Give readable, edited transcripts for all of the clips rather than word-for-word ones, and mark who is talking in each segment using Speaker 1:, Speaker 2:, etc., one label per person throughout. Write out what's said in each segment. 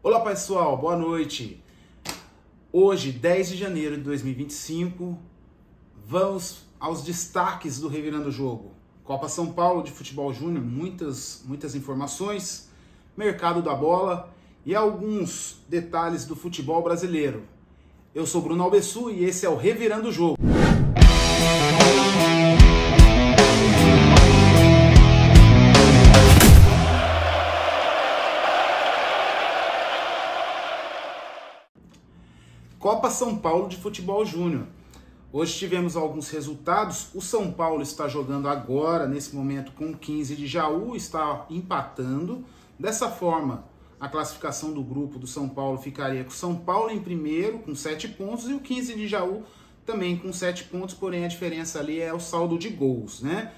Speaker 1: Olá pessoal, boa noite. Hoje, 10 de janeiro de 2025, vamos aos destaques do Revirando o Jogo. Copa São Paulo de Futebol Júnior, muitas informações, mercado da bola e alguns detalhes do futebol brasileiro. Eu sou Bruno Albesu e esse é o Revirando o Jogo. Copa São Paulo de Futebol Júnior. Hoje tivemos alguns resultados. O São Paulo está jogando agora, nesse momento, com o 15 de Jaú, está empatando. Dessa forma, a classificação do grupo do São Paulo ficaria com o São Paulo em primeiro, com 7 pontos, e o 15 de Jaú também com 7 pontos, porém a diferença ali é o saldo de gols, né?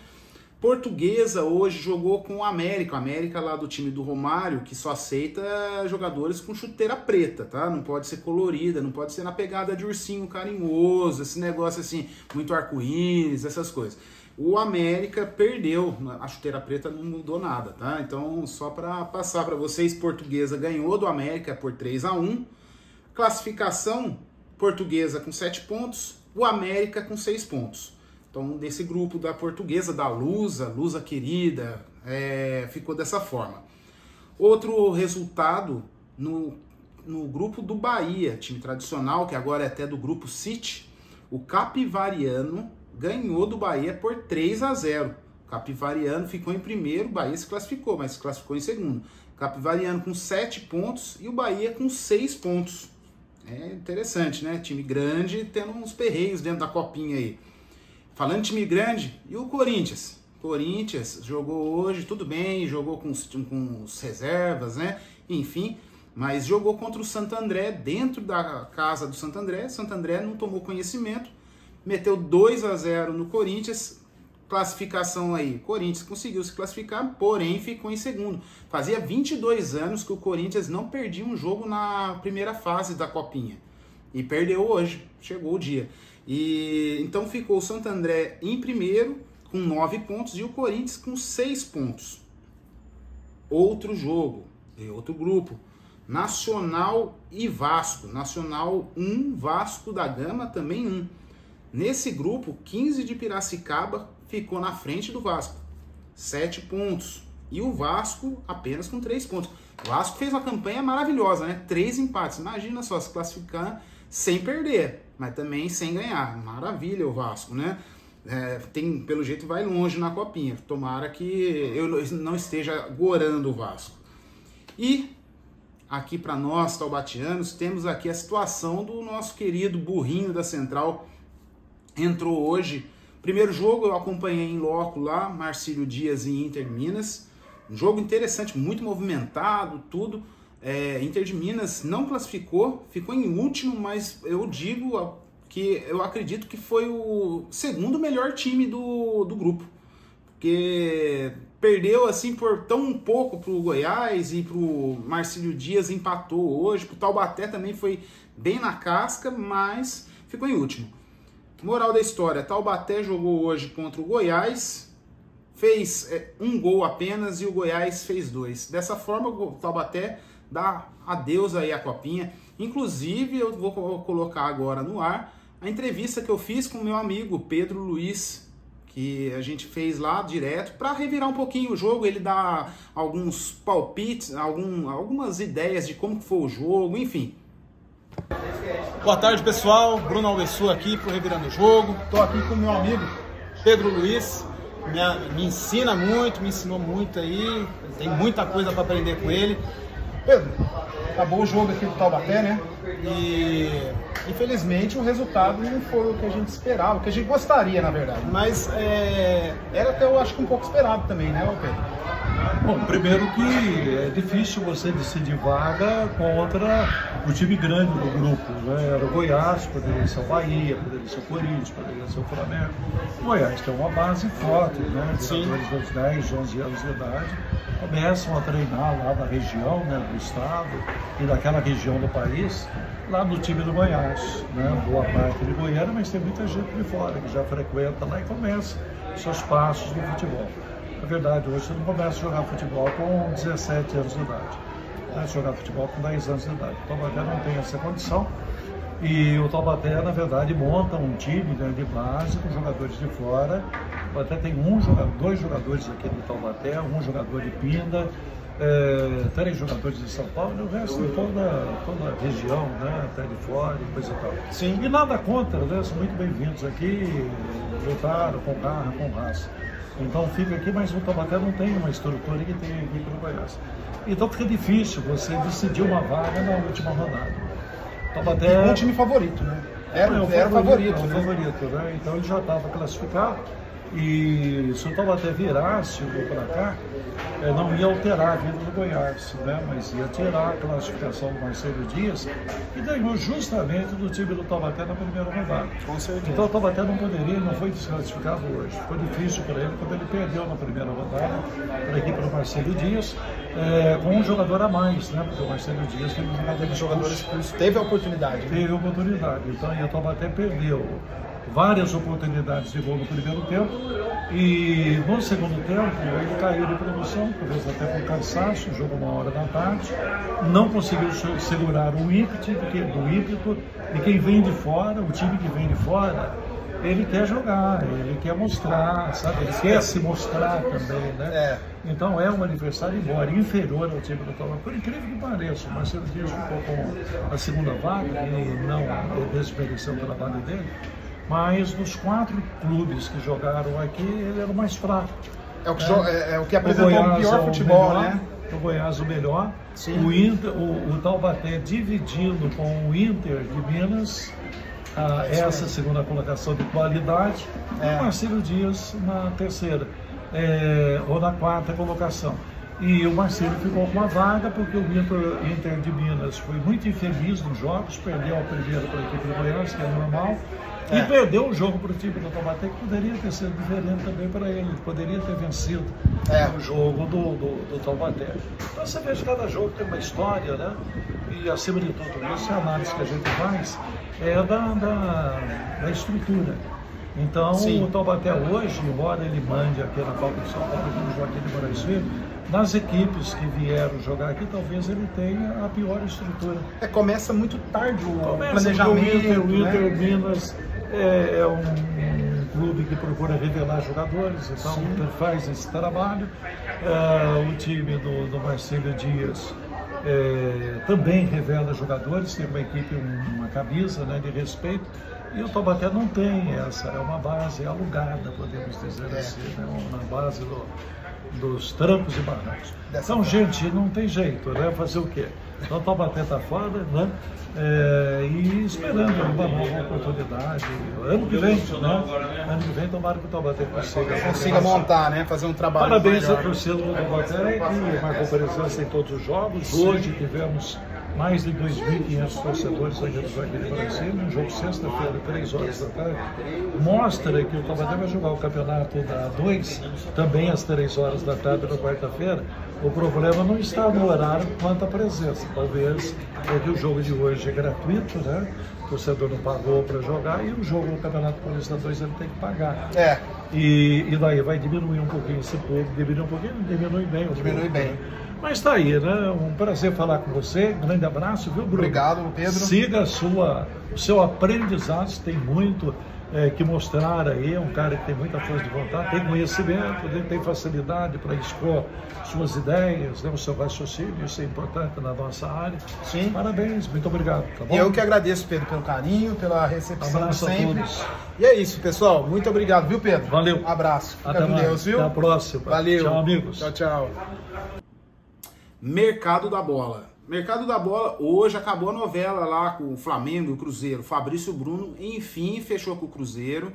Speaker 1: Portuguesa hoje jogou com o América lá do time do Romário, que só aceita jogadores com chuteira preta, tá? Não pode ser colorida, não pode ser na pegada de ursinho carinhoso, esse negócio assim, muito arco-íris, essas coisas. O América perdeu, a chuteira preta não mudou nada, tá? Então, só para passar para vocês, Portuguesa ganhou do América por 3-1. Classificação, Portuguesa com 7 pontos, o América com 6 pontos. Então, desse grupo da Portuguesa, da Lusa querida, ficou dessa forma. Outro resultado no grupo do Bahia, time tradicional, que agora é até do grupo City, o Capivariano ganhou do Bahia por 3-0. O Capivariano ficou em primeiro, o Bahia se classificou, mas se classificou em segundo. O Capivariano com 7 pontos e o Bahia com 6 pontos. É interessante, né? Time grande tendo uns perreios dentro da copinha aí. Falando de time grande, e o Corinthians? Corinthians jogou hoje, tudo bem, jogou com os reservas, né? Enfim, mas jogou contra o Santo André, dentro da casa do Santo André. Santo André não tomou conhecimento, meteu 2-0 no Corinthians. Classificação aí, Corinthians conseguiu se classificar, porém ficou em segundo. Fazia 22 anos que o Corinthians não perdia um jogo na primeira fase da Copinha. E perdeu hoje, chegou o dia. E então ficou o Santo André em primeiro, com 9 pontos, e o Corinthians com 6 pontos. Outro jogo, outro grupo, Nacional e Vasco. Nacional 1, Vasco da Gama também 1. Nesse grupo, 15 de Piracicaba ficou na frente do Vasco, 7 pontos. E o Vasco apenas com 3 pontos. O Vasco fez uma campanha maravilhosa, né? 3 empates. Imagina só, se classificar sem perder, mas também sem ganhar. Maravilha o Vasco, né? Pelo jeito vai longe na copinha. Tomara que eu não esteja gorando o Vasco. E aqui para nós, taubatianos, temos aqui a situação do nosso querido burrinho da Central. Entrou hoje. Primeiro jogo eu acompanhei em loco lá, Marcílio Dias e Inter de Minas. Um jogo interessante, muito movimentado, tudo. Inter de Minas não classificou, ficou em último, mas eu digo que eu acredito que foi o segundo melhor time do grupo. Porque perdeu assim por tão pouco para o Goiás e para o Marcílio Dias empatou hoje. Para o Taubaté também foi bem na casca, mas ficou em último. Moral da história, Taubaté jogou hoje contra o Goiás, fez 1 gol apenas e o Goiás fez 2. Dessa forma, o Taubaté dá adeus aí à copinha. Inclusive, eu vou colocar agora no ar a entrevista que eu fiz com o meu amigo Pedro Luiz, que a gente fez lá direto, para revirar um pouquinho o jogo. Ele dá alguns palpites, algumas ideias de como foi o jogo, enfim.
Speaker 2: Boa tarde, pessoal. Bruno Albesu aqui pro Revirando o Jogo. Estou aqui com o meu amigo Pedro Luiz. Me ensina muito, me ensinou muito aí. Tem muita coisa para aprender com ele. Pedro, acabou o jogo aqui do Taubaté, né? E infelizmente o resultado não foi o que a gente esperava, o que a gente gostaria, na verdade. Mas era até, eu acho que um pouco esperado também, né, Pedro?
Speaker 3: Bom, primeiro que é difícil você decidir vaga contra o time grande do grupo, né? Era o Goiás, poderia ser o Bahia, poderia ser o Corinthians, poderia ser o Flamengo. O Goiás tem uma base forte, né? Jogadores dos 10, 11 anos de idade começam a treinar lá na região, né, do estado e daquela região do país, lá no time do Goiás, né? Boa parte de Goiânia, mas tem muita gente de fora que já frequenta lá e começa seus passos no futebol. Na verdade, hoje você não começa a jogar futebol com 17 anos de idade. né, jogar futebol com 10 anos de idade. O Taubaté não tem essa condição. E o Taubaté, na verdade, monta um time, né, de base com jogadores de fora. O Taubaté tem dois jogadores aqui do Taubaté, um jogador de Pinda, 3 jogadores de São Paulo, e o resto toda a região, né, até de fora e coisa e tal.
Speaker 2: Sim.
Speaker 3: E nada contra, né, são muito bem-vindos aqui, lutaram com garra, com raça. Então fica aqui, mas o Taubaté não tem uma estrutura que tem aqui para o Goiás. Então fica difícil você decidir uma vaga na última rodada. Taubaté
Speaker 2: é um time favorito, né? Era o favorito,
Speaker 3: né? Favorito, né? Então ele já estava classificado. E se o Taubaté virasse o placar, não ia alterar a vida do Goiás, né? Mas ia tirar a classificação do Marcelo Dias, que ganhou justamente do time do Taubaté na primeira rodada.
Speaker 2: Com certeza.
Speaker 3: Então o Taubaté não foi desclassificado hoje. Ficou difícil para ele quando ele perdeu na primeira rodada para a equipe do Marcelo Dias, com um jogador a mais, né? Porque o Marcelo Dias teve um jogador expulso.
Speaker 2: Teve a oportunidade. Né?
Speaker 3: Teve a oportunidade. Então e o Taubaté perdeu várias oportunidades de gol no primeiro tempo e no segundo tempo ele caiu de produção, talvez até por cansaço, jogo 1h da tarde, não conseguiu segurar o ímpeto de quem vem de fora, o time que vem de fora, ele quer jogar, ele quer mostrar, sabe? Ele quer se mostrar também, né? Então é um adversário, embora inferior ao time do Taubaté, por incrível que pareça, o Marcelo Dias ficou com a segunda vaga e não desmereceu pela vaga dele. Mas dos 4 clubes que jogaram aqui, ele era o mais fraco.
Speaker 2: É o que apresentou o pior futebol,
Speaker 3: melhor,
Speaker 2: né?
Speaker 3: O Goiás o melhor.
Speaker 2: Sim.
Speaker 3: O Taubaté dividindo com o Inter de Minas essa segunda colocação de qualidade. E o Marcelo Dias na terceira, ou na 4ª colocação. E o Marcelo ficou com a vaga porque o Inter de Minas foi muito infeliz nos jogos, perdeu a primeira para a equipe do Goiás, que é normal, e perdeu o jogo para o time do Taubaté, que poderia ter sido diferente também para ele, poderia ter vencido o jogo do Taubaté. Então você vê que cada jogo tem uma história, né? E acima de tudo isso, a análise que a gente faz é da estrutura. Então o Taubaté hoje, embora ele mande aqui na Copa de São Paulo, aqui no Joaquim de Moraes Filho, nas equipes que vieram jogar aqui, talvez ele tenha a pior estrutura.
Speaker 2: Começa muito tarde o planejamento.
Speaker 3: O Inter Minas é um clube que procura revelar jogadores, então ele faz esse trabalho. O time do Marcelo Dias também revela jogadores, tem uma equipe, uma camisa, né, de respeito. E o Taubaté não tem essa, é uma base alugada, podemos dizer assim, né, uma base dos trancos e barrancos. Então, gente, não tem jeito, né? Fazer o quê? Então, o Taubaté está fora, né? E esperando uma nova oportunidade. Ano que vem, né? Ano que vem, tomara que o Taubaté
Speaker 2: consiga montar, né? Fazer um trabalho.
Speaker 3: Parabéns à torcida do Taubaté, que marcou presença em todos os jogos. Hoje tivemos mais de 2.500 torcedores aqui do Joaquim de Moraes, um jogo sexta-feira, 3 horas da tarde. Mostra que o Taubaté vai jogar o campeonato da A2 também às 3 horas da tarde na quarta-feira. O problema não está no horário quanto à presença. Talvez porque o jogo de hoje é gratuito, né? O torcedor não pagou para jogar e o jogo no Campeonato Paulista 2 ele tem que pagar. E daí vai diminuir um pouquinho esse público, diminui bem.
Speaker 2: Diminui bem.
Speaker 3: Mas está aí, né? Um prazer falar com você. Um grande abraço, viu, Bruno?
Speaker 2: Obrigado, Pedro.
Speaker 3: Siga o seu aprendizado, tem muito que mostrar aí. É um cara que tem muita força de vontade, tem conhecimento, tem facilidade para expor suas ideias, né? O seu raciocínio, isso é importante na nossa área.
Speaker 2: Sim.
Speaker 3: Parabéns, muito obrigado. Tá bom?
Speaker 2: Eu que agradeço, Pedro, pelo carinho, pela recepção
Speaker 3: abraço
Speaker 2: sempre.
Speaker 3: A todos.
Speaker 2: E é isso, pessoal. Muito obrigado, viu, Pedro?
Speaker 3: Valeu.
Speaker 2: Um abraço. Fica
Speaker 3: Até
Speaker 2: com
Speaker 3: mais.
Speaker 2: Deus, viu?
Speaker 3: Até a próxima.
Speaker 2: Valeu.
Speaker 3: Tchau, amigos.
Speaker 2: Tchau, tchau.
Speaker 1: Mercado da Bola. Mercado da Bola, hoje acabou a novela lá com o Flamengo e o Cruzeiro. Fabrício Bruno, enfim, fechou com o Cruzeiro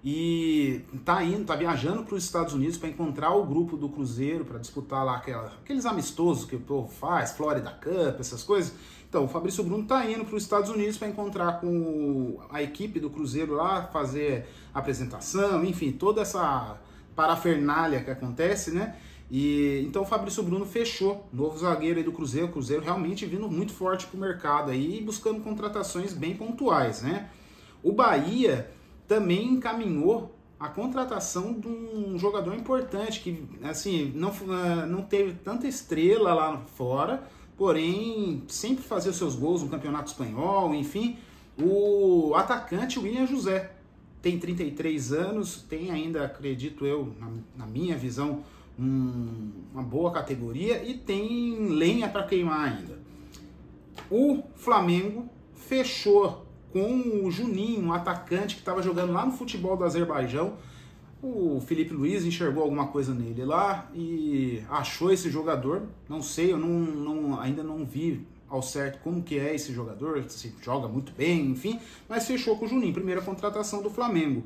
Speaker 1: e tá viajando para os Estados Unidos para encontrar o grupo do Cruzeiro, para disputar lá aqueles amistosos que o povo faz, Florida Cup, essas coisas. Então, o Fabrício Bruno tá indo para os Estados Unidos para encontrar com a equipe do Cruzeiro lá, fazer apresentação, enfim, toda essa parafernália que acontece, né? E então o Fabrício Bruno fechou, novo zagueiro aí do Cruzeiro, o Cruzeiro realmente vindo muito forte pro mercado aí, buscando contratações bem pontuais, né? O Bahia também encaminhou a contratação de um jogador importante, que assim, não teve tanta estrela lá fora, porém sempre fazia os seus gols no Campeonato Espanhol, enfim. O atacante William José tem 33 anos, tem ainda, acredito eu, na minha visão, uma boa categoria e tem lenha para queimar ainda. O Flamengo fechou com o Juninho, um atacante que estava jogando lá no futebol do Azerbaijão. O Felipe Luiz enxergou alguma coisa nele lá e achou esse jogador. Não sei, eu ainda não vi ao certo como que é esse jogador, se joga muito bem, enfim, mas fechou com o Juninho, primeira contratação do Flamengo.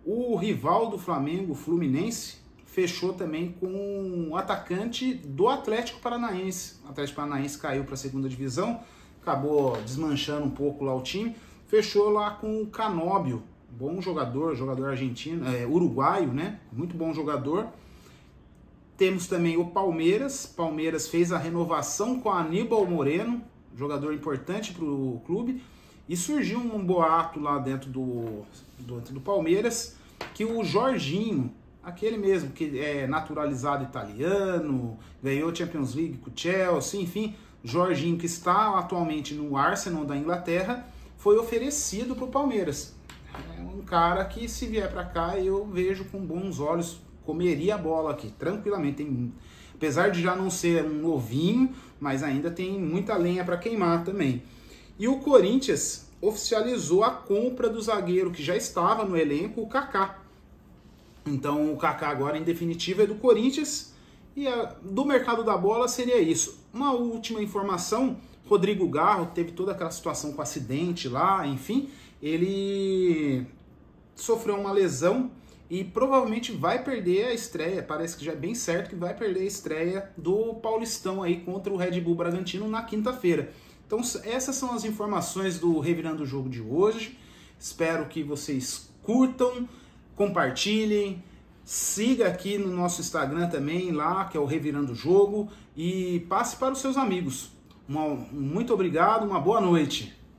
Speaker 1: O rival do Flamengo, o Fluminense, fechou também com um atacante do Atlético Paranaense. O Atlético Paranaense caiu para a segunda divisão, acabou desmanchando um pouco lá o time, fechou lá com o Canóbio, bom jogador argentino, uruguaio, né? Muito bom jogador. Temos também o Palmeiras. Palmeiras fez a renovação com a Aníbal Moreno, jogador importante para o clube. E surgiu um boato lá dentro do Palmeiras que o Jorginho, aquele mesmo que é naturalizado italiano, ganhou Champions League com o Chelsea, enfim, Jorginho, que está atualmente no Arsenal da Inglaterra, foi oferecido para o Palmeiras. É um cara que, se vier para cá, eu vejo com bons olhos, comeria a bola aqui, tranquilamente. Apesar de já não ser um novinho, mas ainda tem muita lenha para queimar também. E o Corinthians oficializou a compra do zagueiro que já estava no elenco, o Kaká. Então o Kaká agora, em definitiva, é do Corinthians. E do mercado da bola seria isso. Uma última informação, Rodrigo Garro teve toda aquela situação com acidente lá, enfim, ele sofreu uma lesão e provavelmente vai perder a estreia, parece que já é bem certo que vai perder a estreia do Paulistão aí contra o Red Bull Bragantino na quinta-feira. Então essas são as informações do Revirando o Jogo de hoje. Espero que vocês curtam, compartilhem, siga aqui no nosso Instagram também, lá que é o Revirando o Jogo, e passe para os seus amigos. Muito obrigado, uma boa noite.